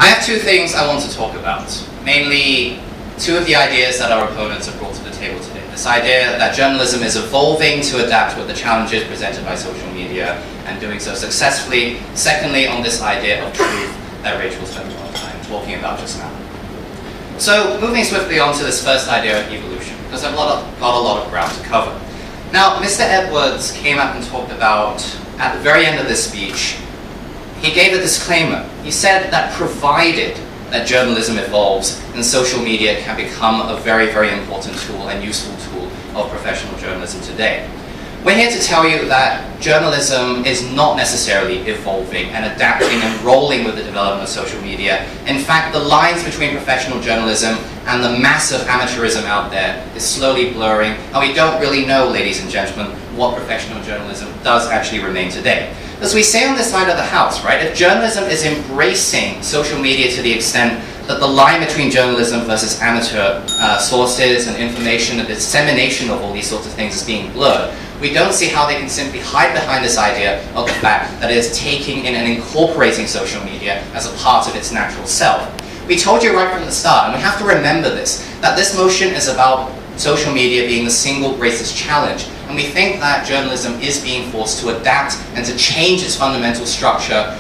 I have two things I want to talk about, mainly two of the ideas that our opponents have brought to the table today. This idea that journalism is evolving to adapt with the challenges presented by social media and doing so successfully. Secondly, on this idea of truth that Rachel spent a lot of time talking about just now. So moving swiftly on to this first idea of evolution, because I've got a lot of ground to cover. Now, Mr. Edwards came up and talked about, at the very end of this speech, he gave a disclaimer. He said that provided that journalism evolves, then social media can become a very, very important tool and useful tool of professional journalism today. We're here to tell you that journalism is not necessarily evolving and adapting and rolling with the development of social media. In fact, the lines between professional journalism and the massive amateurism out there is slowly blurring, and we don't really know, ladies and gentlemen, what professional journalism does actually remain today. As we say on this side of the house, right, if journalism is embracing social media to the extent that the line between journalism versus amateur sources and information and dissemination of all these sorts of things is being blurred, we don't see how they can simply hide behind this idea of the fact that it is taking in and incorporating social media as a part of its natural self. We told you right from the start, and we have to remember this, that this motion is about social media being the single greatest challenge, and we think that journalism is being forced to adapt and to change its fundamental structure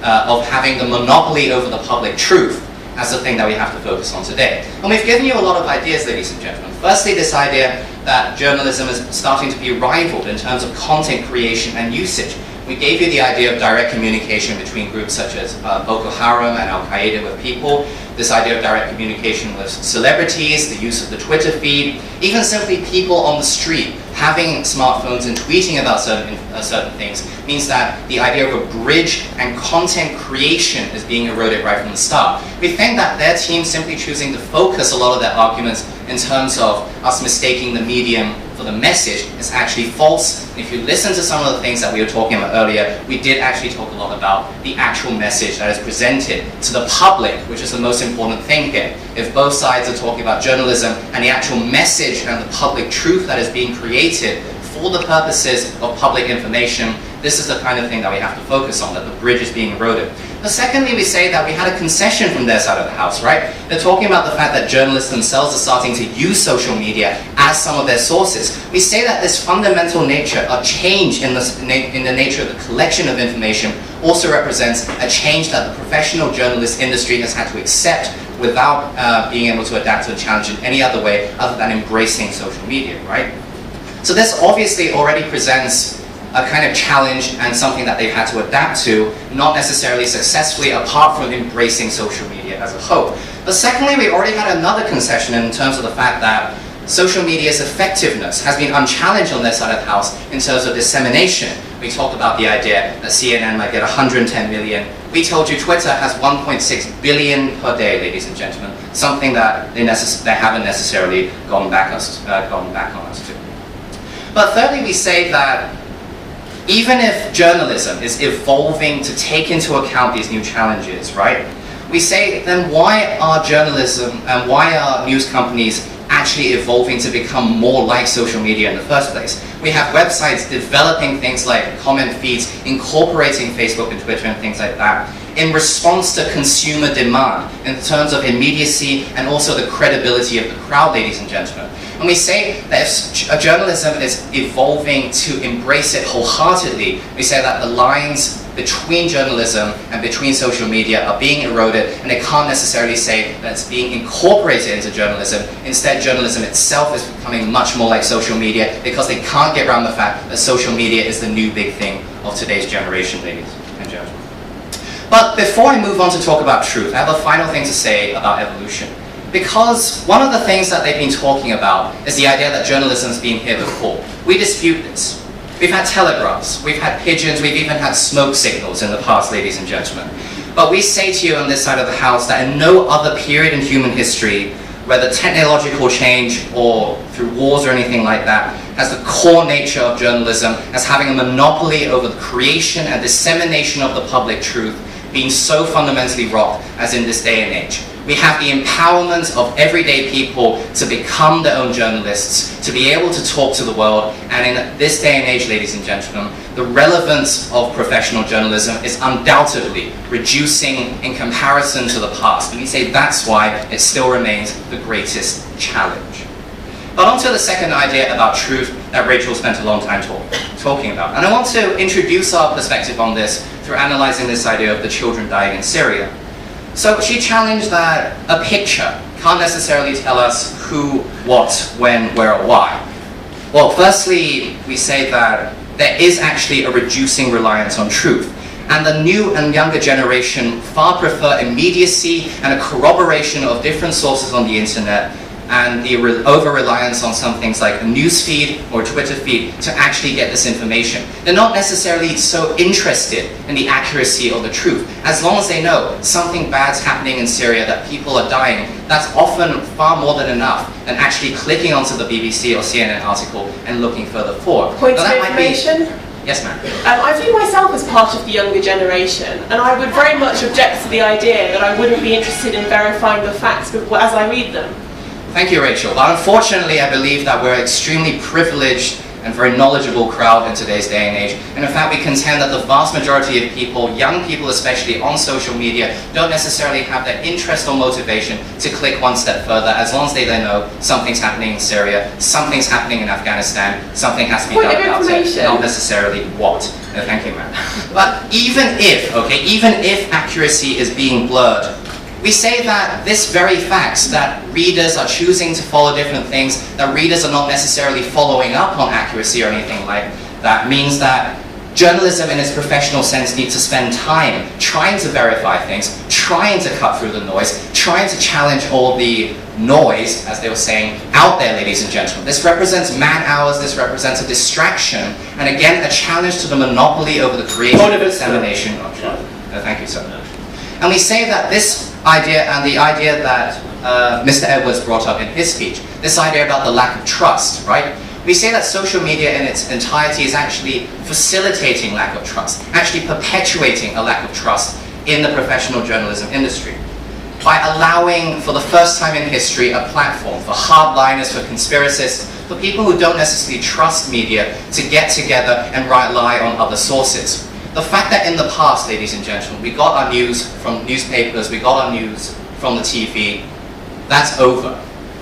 of having the monopoly over the public truth as the thing that we have to focus on today. And we've given you a lot of ideas, ladies and gentlemen. Firstly, this idea that journalism is starting to be rivaled in terms of content creation and usage. We gave you the idea of direct communication between groups such as Boko Haram and Al-Qaeda with people, this idea of direct communication with celebrities, the use of the Twitter feed, even simply people on the street having smartphones and tweeting about certain things means that the idea of a bridge and content creation is being eroded right from the start. We think that their team simply choosing to focus a lot of their arguments in terms of us mistaking the medium for the message is actually false. And if you listen to some of the things that we were talking about earlier, we did actually talk a lot about the actual message that is presented to the public, which is the most important thing here. If both sides are talking about journalism and the actual message and the public truth that is being created for the purposes of public information, this is the kind of thing that we have to focus on, that the bridge is being eroded. But secondly, we say that we had a concession from their side of the house, right? They're talking about the fact that journalists themselves are starting to use social media as some of their sources. We say that this fundamental nature, a change in the nature of the collection of information, also represents a change that the professional journalist industry has had to accept without being able to adapt to a challenge in any other way other than embracing social media, right? So this obviously already presents a kind of challenge and something that they've had to adapt to, not necessarily successfully, apart from embracing social media as a whole. But secondly, we already had another concession in terms of the fact that social media's effectiveness has been unchallenged on their side of the house in terms of dissemination. We talked about the idea that CNN might get 110 million. We told you Twitter has 1.6 billion per day, ladies and gentlemen, something that they haven't necessarily gone back on us to. But thirdly, we say that even if journalism is evolving to take into account these new challenges, right? We say, then why are journalism and why are news companies actually evolving to become more like social media in the first place? We have websites developing things like comment feeds, incorporating Facebook and Twitter and things like that, in response to consumer demand, in terms of immediacy and also the credibility of the crowd, ladies and gentlemen. And we say that if journalism is evolving to embrace it wholeheartedly, we say that the lines between journalism and between social media are being eroded, and they can't necessarily say that it's being incorporated into journalism. Instead, journalism itself is becoming much more like social media because they can't get around the fact that social media is the new big thing of today's generation, ladies and gentlemen. But before I move on to talk about truth, I have a final thing to say about evolution. Because one of the things that they've been talking about is the idea that journalism's been here before. We dispute this. We've had telegraphs, we've had pigeons, we've even had smoke signals in the past, ladies and gentlemen. But we say to you on this side of the house that in no other period in human history, whether technological change or through wars or anything like that, has the core nature of journalism as having a monopoly over the creation and dissemination of the public truth being so fundamentally rocked as in this day and age. We have the empowerment of everyday people to become their own journalists, to be able to talk to the world. And in this day and age, ladies and gentlemen, the relevance of professional journalism is undoubtedly reducing in comparison to the past. And we say that's why it still remains the greatest challenge. But on to the second idea about truth that Rachel spent a long time talking about. And I want to introduce our perspective on this through analyzing this idea of the children dying in Syria. So she challenged that a picture can't necessarily tell us who, what, when, where, or why. Well, firstly, we say that there is actually a reducing reliance on truth. And the new and younger generation far prefer immediacy and a corroboration of different sources on the internet, and the over-reliance on some things like a news feed or Twitter feed to actually get this information. They're not necessarily so interested in the accuracy or the truth. As long as they know something bad's happening in Syria, that people are dying, that's often far more than enough than actually clicking onto the BBC or CNN article and looking further forward. Point of information? Yes, ma'am. I view myself as part of the younger generation, and I would very much object to the idea that I wouldn't be interested in verifying the facts as I read them. Thank you, Rachel. But unfortunately, I believe that we're an extremely privileged and very knowledgeable crowd in today's day and age. And in fact, we contend that the vast majority of people, young people especially on social media, don't necessarily have the interest or motivation to click one step further, as long as they know something's happening in Syria, something's happening in Afghanistan, something has to be done about it, not necessarily what. No, thank you, ma'am. But even if accuracy is being blurred, we say that this very fact, that readers are choosing to follow different things, that readers are not necessarily following up on accuracy or anything like that, means that journalism in its professional sense needs to spend time trying to verify things, trying to cut through the noise, trying to challenge all the noise, as they were saying, out there, ladies and gentlemen. This represents man hours, this represents a distraction, and again, a challenge to the monopoly over the creation and dissemination of truth. Thank you, sir. And we say that this idea, and the idea that Mr. Edwards brought up in his speech, this idea about the lack of trust, right? We say that social media in its entirety is actually facilitating lack of trust, actually perpetuating a lack of trust in the professional journalism industry, by allowing, for the first time in history, a platform for hardliners, for conspiracists, for people who don't necessarily trust media to get together and rely on other sources. The fact that in the past, ladies and gentlemen, we got our news from newspapers, we got our news from the TV, that's over.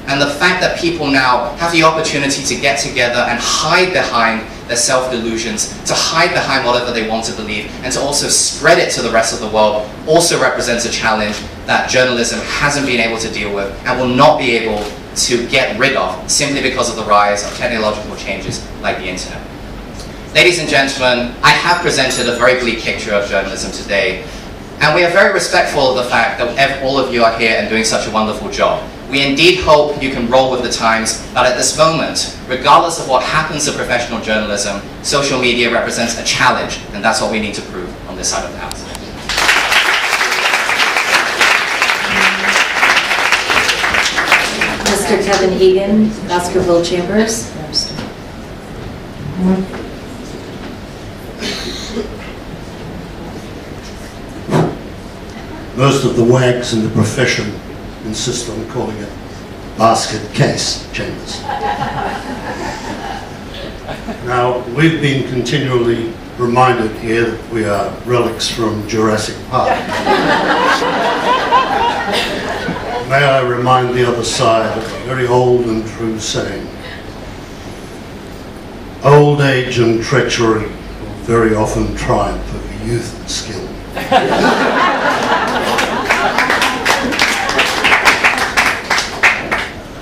And the fact that people now have the opportunity to get together and hide behind their self-delusions, to hide behind whatever they want to believe, and to also spread it to the rest of the world, also represents a challenge that journalism hasn't been able to deal with and will not be able to get rid of simply because of the rise of technological changes like the internet. Ladies and gentlemen, I have presented a very bleak picture of journalism today, and we are very respectful of the fact that all of you are here and doing such a wonderful job. We indeed hope you can roll with the times, but at this moment, regardless of what happens to professional journalism, social media represents a challenge, and that's what we need to prove on this side of the house. Mr. Kevin Egan, Baskerville Chambers. Most of the wags in the profession insist on calling it basket case chambers. Now, we've been continually reminded here that we are relics from Jurassic Park. May I remind the other side of a very old and true saying. Old age and treachery will very often triumph over youth and skill.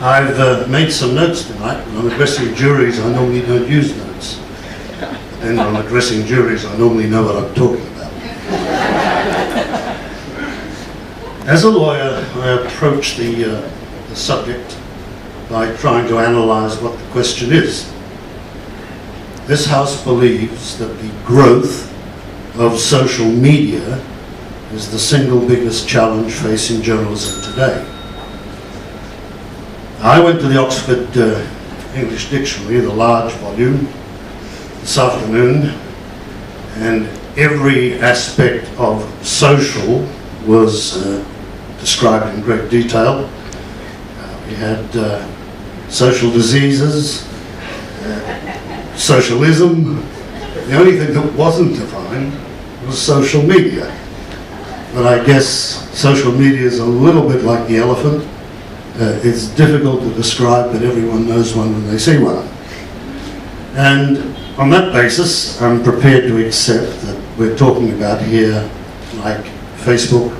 I've made some notes tonight. When I'm addressing juries, I normally don't use notes. Then when I'm addressing juries, I normally know what I'm talking about. As a lawyer, I approach the subject by trying to analyze what the question is. This House believes that the growth of social media is the single biggest challenge facing journalism today. I went to the Oxford English Dictionary, the large volume, this afternoon, and every aspect of social was described in great detail. We had social diseases, socialism. The only thing that wasn't defined was social media. But I guess social media is a little bit like the elephant. It's difficult to describe, but everyone knows one when they see one. And on that basis, I'm prepared to accept that we're talking about here, like Facebook,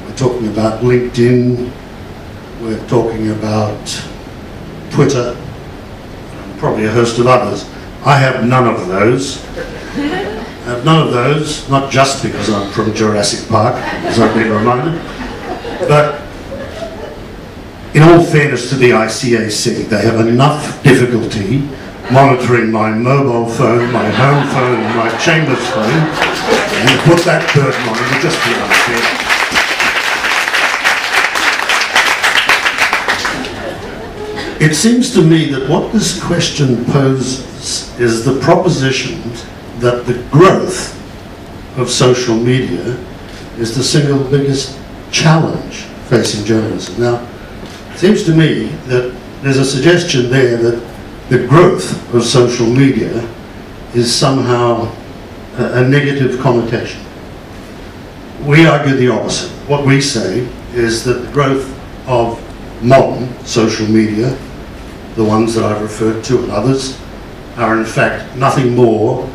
we're talking about LinkedIn, we're talking about Twitter, and probably a host of others. I have none of those. I have none of those, not just because I'm from Jurassic Park, as I've been reminded, but in all fairness to the ICAC, they have enough difficulty monitoring my mobile phone, my home phone, and my chambers phone, and to put that burden on it would just be unfair. It seems to me that what this question poses is the proposition that the growth of social media is the single biggest challenge facing journalism. Now, it seems to me that there's a suggestion there that the growth of social media is somehow a negative connotation. We argue the opposite. What we say is that the growth of modern social media, the ones that I've referred to and others, are in fact nothing more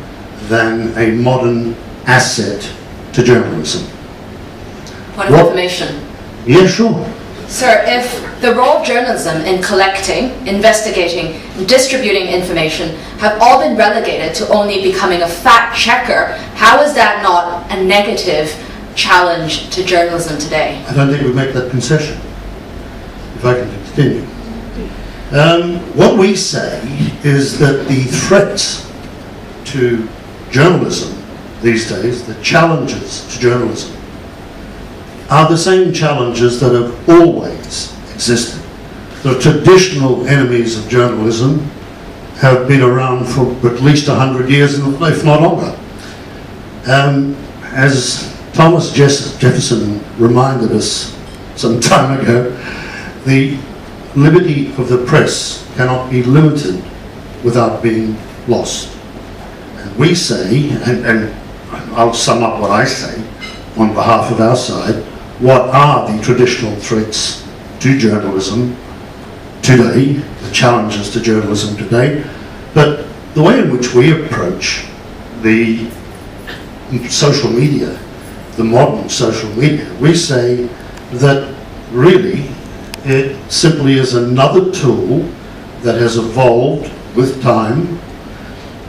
than a modern asset to journalism. Point of information. Yeah, sure. Sir, if the role of journalism in collecting, investigating, and distributing information have all been relegated to only becoming a fact checker, how is that not a negative challenge to journalism today? I don't think we make that concession, if I can continue. What we say is that the threats to journalism these days, the challenges to journalism, are the same challenges that have always existed. The traditional enemies of journalism have been around for at least 100 years, if not longer. As Thomas Jefferson reminded us some time ago, the liberty of the press cannot be limited without being lost. And we say, and I'll sum up what I say on behalf of our side, what are the traditional threats to journalism today, the challenges to journalism today, but the way in which we approach the social media, the modern social media, we say that really it simply is another tool that has evolved with time.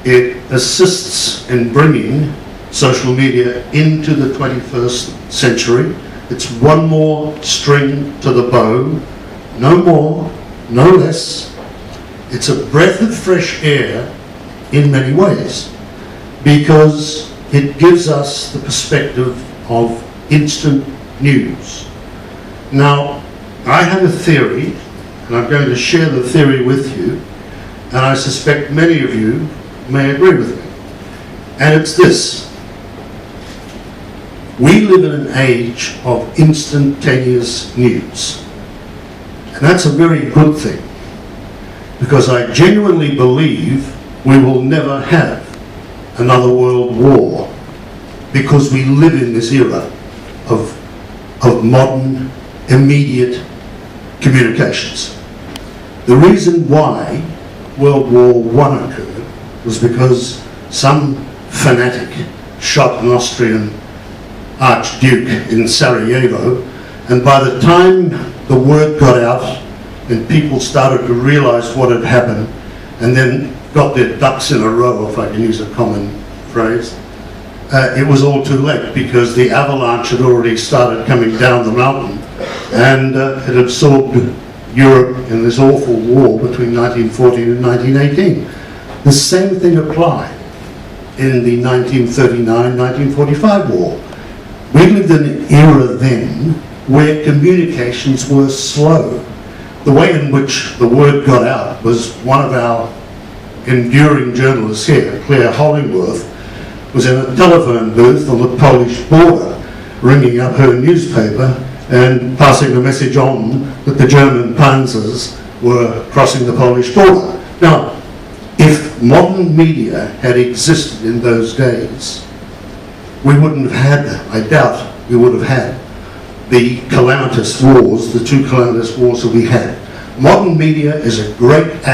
It assists in bringing social media into the 21st century. It's one more string to the bow, no more, no less. It's a breath of fresh air in many ways because it gives us the perspective of instant news. Now, I have a theory, and I'm going to share the theory with you, and I suspect many of you may agree with me. And it's this. We live in an age of instantaneous news. And that's a very good thing, because I genuinely believe we will never have another world war, because we live in this era of modern, immediate communications. The reason why World War I occurred was because some fanatic shot an Austrian Archduke in Sarajevo, and by the time the word got out and people started to realize what had happened and then got their ducks in a row, if I can use a common phrase, it was all too late, because the avalanche had already started coming down the mountain and it absorbed Europe in this awful war between 1914 and 1918. The same thing applied in the 1939-1945 war. We lived in an era then where communications were slow. The way in which the word got out was one of our enduring journalists here, Claire Hollingworth, was in a telephone booth on the Polish border, ringing up her newspaper and passing the message on that the German panzers were crossing the Polish border. Now, if modern media had existed in those days, we wouldn't have had, I doubt we would have had, the calamitous wars, the two calamitous wars that we had. Modern media is a great asset